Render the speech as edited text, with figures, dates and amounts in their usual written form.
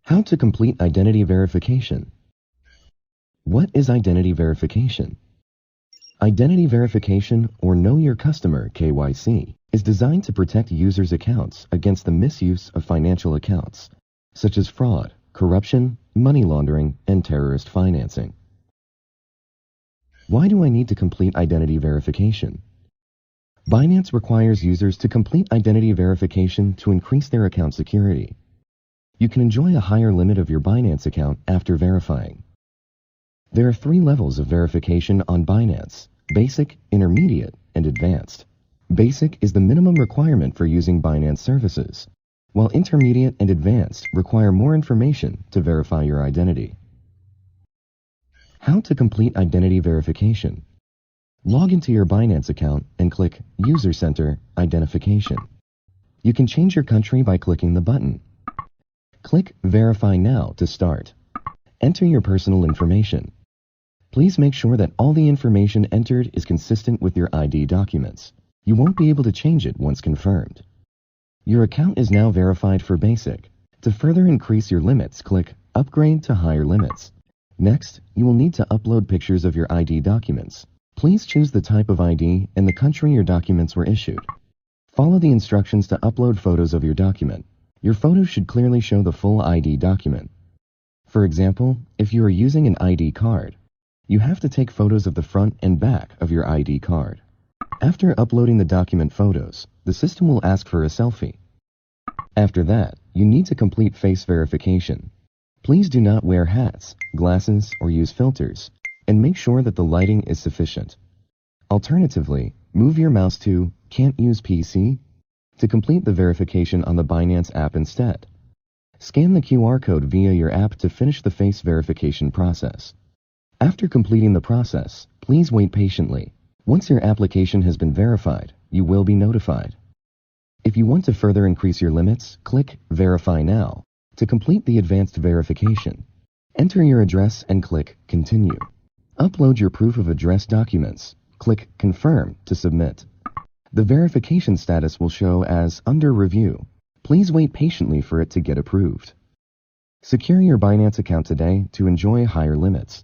How to complete identity verification. What is identity verification? Identity verification, or Know Your Customer (KYC), is designed to protect users' accounts against the misuse of financial accounts, such as fraud, corruption, money laundering, and terrorist financing. Why do I need to complete identity verification? Binance requires users to complete identity verification to increase their account security. You can enjoy a higher limit of your Binance account after verifying. There are 3 levels of verification on Binance: Basic, Intermediate, and Advanced. Basic is the minimum requirement for using Binance services, while Intermediate and Advanced require more information to verify your identity. How to complete identity verification. Log into your Binance account and click User Center Identification. You can change your country by clicking the button. Click Verify Now to start. Enter your personal information. Please make sure that all the information entered is consistent with your ID documents. You won't be able to change it once confirmed. Your account is now verified for Basic. To further increase your limits, click Upgrade to Higher Limits. Next, you will need to upload pictures of your ID documents. Please choose the type of ID and the country your documents were issued. Follow the instructions to upload photos of your document. Your photos should clearly show the full ID document. For example, if you are using an ID card, you have to take photos of the front and back of your ID card. After uploading the document photos, the system will ask for a selfie. After that, you need to complete face verification. Please do not wear hats, glasses, or use filters, and make sure that the lighting is sufficient. Alternatively, move your mouse to Can't Use PC to complete the verification on the Binance app instead. Scan the QR code via your app to finish the face verification process. After completing the process, please wait patiently. Once your application has been verified, you will be notified. If you want to further increase your limits, click Verify Now to complete the advanced verification. Enter your address and click Continue. Upload your proof of address documents. Click Confirm to submit. The verification status will show as Under Review. Please wait patiently for it to get approved. Secure your Binance account today to enjoy higher limits.